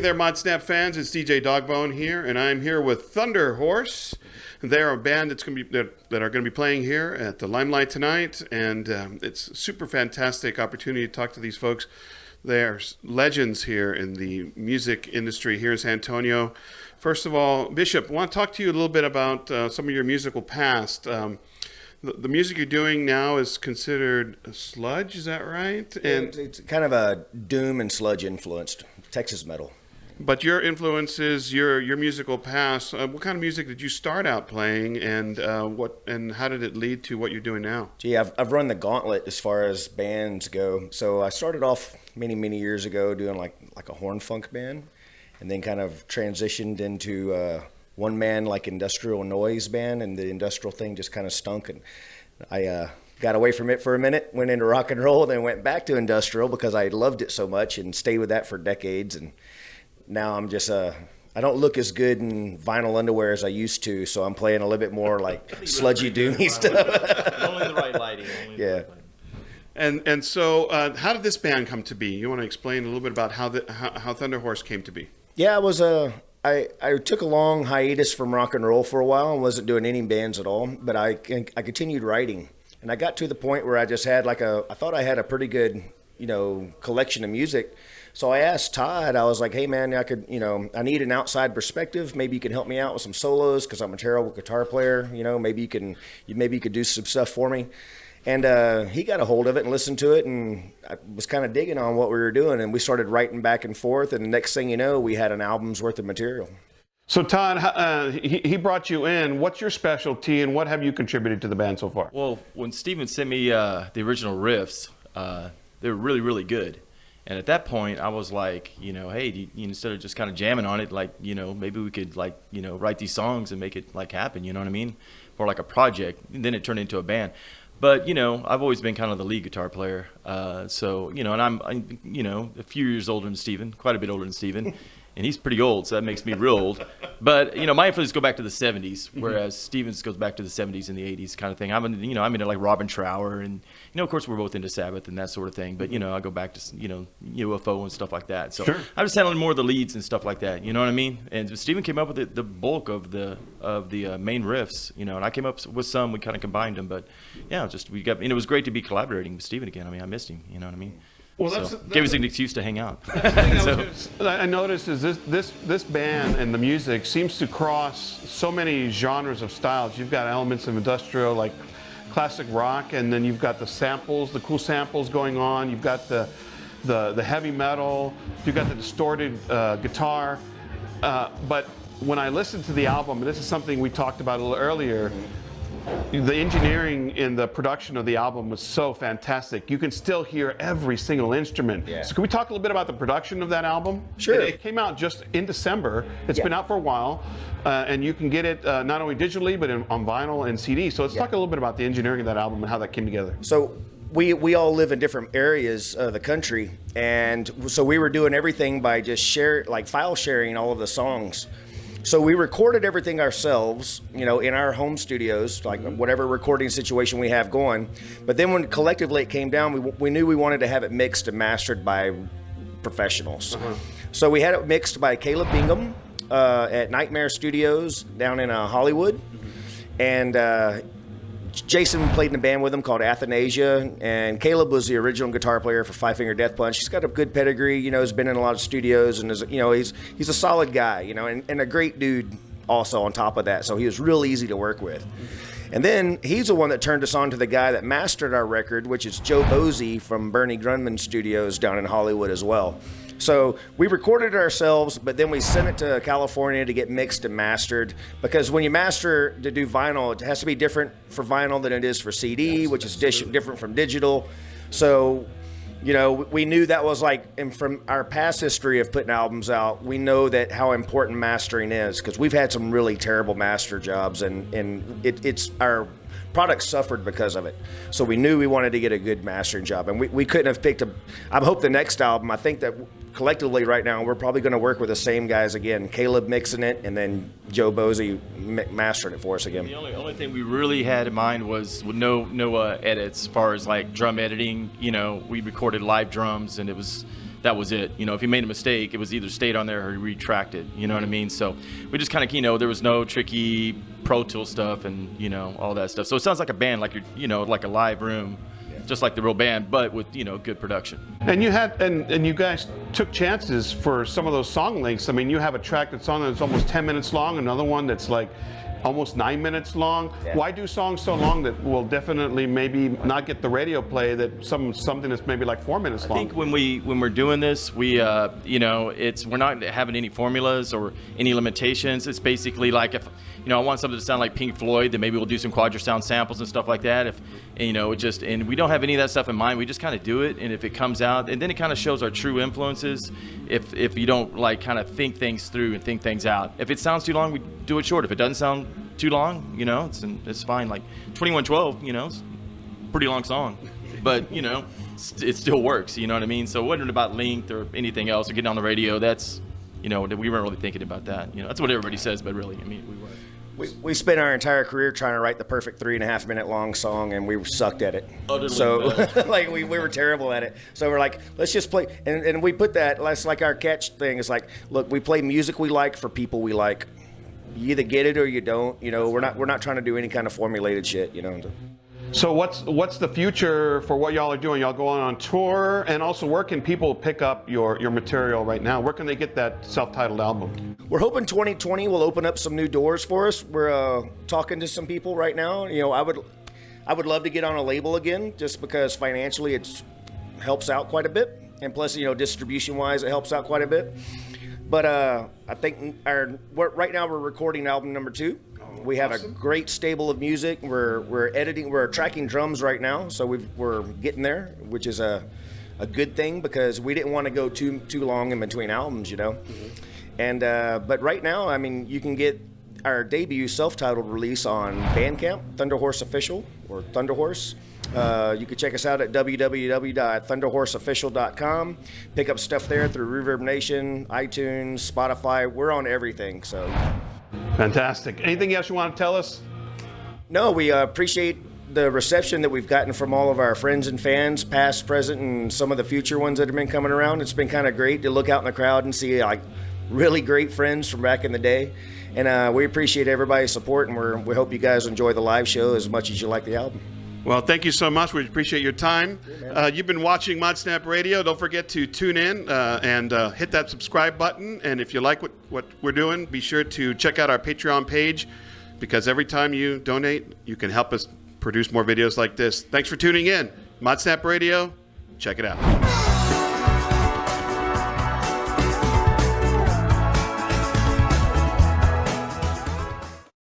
there, Modsnap fans. It's DJ Dogbone here, and I'm here with Thunder Horse. They're a band that are going to be playing here at the Limelight tonight, and it's a super fantastic opportunity to talk to these folks. They are legends here in the music industry here in San Antonio. First of all, Bishop, I want to talk to you a little bit about some of your musical past. The music you're doing now is considered sludge, is that right? And it's kind of a doom and sludge influenced Texas metal. But your influences, your musical past, what kind of music did you start out playing, and how did it lead to what you're doing now? Gee, I've run the gauntlet as far as bands go. So I started off many years ago doing like a horn funk band, and then kind of transitioned into one man like industrial noise band, and the industrial thing just kind of stunk, and I got away from it for a minute, went into rock and roll, then went back to industrial because I loved it so much and stayed with that for decades. And now I'm just I don't look as good in vinyl underwear as I used to, so I'm playing a little bit more like sludgy doomy stuff. Only the right lighting. Yeah. And so how did this band come to be? You want to explain a little bit about how Thunder Horse came to be? Yeah, I took a long hiatus from rock and roll for a while and wasn't doing any bands at all, but I continued writing. And I got to the point where I just had I thought I had a pretty good, collection of music. So I asked Todd, I was like, hey man, I need an outside perspective. Maybe you can help me out with some solos because I'm a terrible guitar player. Maybe you could do some stuff for me. And he got a hold of it and listened to it, and I was kind of digging on what we were doing, and we started writing back and forth, and the next thing you know, we had an album's worth of material. So Todd, he brought you in. What's your specialty, and what have you contributed to the band so far? Well, when Steven sent me the original riffs, they were really good. And at that point, I was like, hey, instead of just kind of jamming on it, maybe we could write these songs and make it happen, you know what I mean? For like a project. And then it turned into a band. But, I've always been kind of the lead guitar player. And I'm a few years older than Steven, quite a bit older than Steven. And he's pretty old, so that makes me real old. But, my influences go back to the 70s, whereas Steven's goes back to the 70s and the 80s kind of thing. I'm into like Robin Trower, and, of course we're both into Sabbath and that sort of thing. But, I go back to, UFO and stuff like that. So sure. I'm just handling more of the leads and stuff like that, you know what I mean? And Steven came up with the bulk of the main riffs, and I came up with some, we kind of combined them. But, yeah, it was great to be collaborating with Steven again. I mean, I missed him, you know what I mean? Well, gave us an excuse to hang out. I noticed is this band and the music seems to cross so many genres of styles. You've got elements of industrial, like classic rock, and then you've got the samples, the cool samples going on. You've got the heavy metal. You've got the distorted guitar. But when I listened to the album, and this is something we talked about a little earlier, the engineering in the production of the album was so fantastic. You can still hear every single instrument. Yeah. So can we talk a little bit about the production of that album? Sure. It came out just in December. It's been out for a while, and you can get it not only digitally, but on vinyl and CD. So let's talk a little bit about the engineering of that album and how that came together. So we all live in different areas of the country, and so we were doing everything by just file sharing all of the songs. So we recorded everything ourselves, in our home studios, like whatever recording situation we have going. But then when collectively it came down, we knew we wanted to have it mixed and mastered by professionals. So we had it mixed by Caleb Bingham at Nightmare Studios down in Hollywood. And Jason played in a band with him called Athanasia, and Caleb was the original guitar player for Five Finger Death Punch. He's got a good pedigree, has been in a lot of studios, and he's a solid guy, and a great dude also on top of that. So he was real easy to work with. And then he's the one that turned us on to the guy that mastered our record, which is Joe Bosey from Bernie Grundman Studios down in Hollywood as well. So we recorded it ourselves, but then we sent it to California to get mixed and mastered, because when you master to do vinyl, it has to be different for vinyl than it is for CD, which is different from digital. So, we knew that was and from our past history of putting albums out, we know that how important mastering is, because we've had some really terrible master jobs, and it's our product suffered because of it. So we knew we wanted to get a good mastering job, and we couldn't have picked I hope the next album, I think that collectively right now, we're probably going to work with the same guys again, Caleb mixing it, and then Joe Bosey mastering it for us again. The only thing we really had in mind was no edits as far as drum editing. We recorded live drums, and it was that was it. You know, if he made a mistake, it was either stayed on there or he retracted. You know what I mean? So we just kind of, you know, there was no tricky Pro Tool stuff and, you know, all that stuff. So it sounds like a band, like you're, you know, like a live room, just like the real band, but with, you know, good production. And you had, and you guys took chances for some of those song lengths. I mean, you have a track that's almost 10 minutes long, another one that's like almost 9 minutes long. Yeah. Why do songs so long that will definitely maybe not get the radio play that something that's maybe like 4 minutes long? I think when we're doing this, we you know, we're not having any formulas or any limitations. It's basically like, if you know, I want something to sound like Pink Floyd, then maybe we'll do some quadrasound samples and stuff like that. If you know, and we don't have any of that stuff in mind. We just kind of do it, and if it comes out, and then it kind of shows our true influences. If you don't like kind of think things through and think things out. If it sounds too long, we do it short. If it doesn't sound too long, you know, it's fine. Like 2112, you know, it's a pretty long song, but you know, it still works. You know what I mean? So it wasn't about length or anything else or getting on the radio. That's, you know, we weren't really thinking about that. You know, that's what everybody says, but really, I mean, we weren't. We spent our entire career trying to write the perfect 3.5 minute long song, and we sucked at it. Utterly So, bad. like, we were terrible at it. So we're like, let's just play. And we put that, that's like our catch thing. It's like, look, we play music we like for people we like. You either get it or you don't. You know, we're not trying to do any kind of formulated shit, you know. So what's the future for what y'all are doing? Y'all going on tour, and also where can people pick up your material right now? Where can they get that self-titled album? We're hoping 2020 will open up some new doors for us. We're talking to some people right now. You know, I would love to get on a label again, just because financially it helps out quite a bit, and plus, you know, distribution-wise it helps out quite a bit. But I think right now we're recording album number 2. We have a great stable of music. We're tracking drums right now, so we're getting there, which is a good thing because we didn't want to go too long in between albums, you know. And but right now, I mean, you can get our debut self-titled release on Bandcamp, Thunderhorse Official or Thunderhorse. You can check us out at www.thunderhorseofficial.com. Pick up stuff there through Reverb Nation, iTunes, Spotify. We're on everything, so. Fantastic. Anything else you want to tell us? No, we appreciate the reception that we've gotten from all of our friends and fans, past, present, and some of the future ones that have been coming around. It's been kind of great to look out in the crowd and see like really great friends from back in the day. And we appreciate everybody's support, and we hope you guys enjoy the live show as much as you like the album. Well, thank you so much. We appreciate your time. You've been watching Modsnap Radio. Don't forget to tune in and hit that subscribe button. And if you like what we're doing, be sure to check out our Patreon page, because every time you donate, you can help us produce more videos like this. Thanks for tuning in. Modsnap Radio, check it out.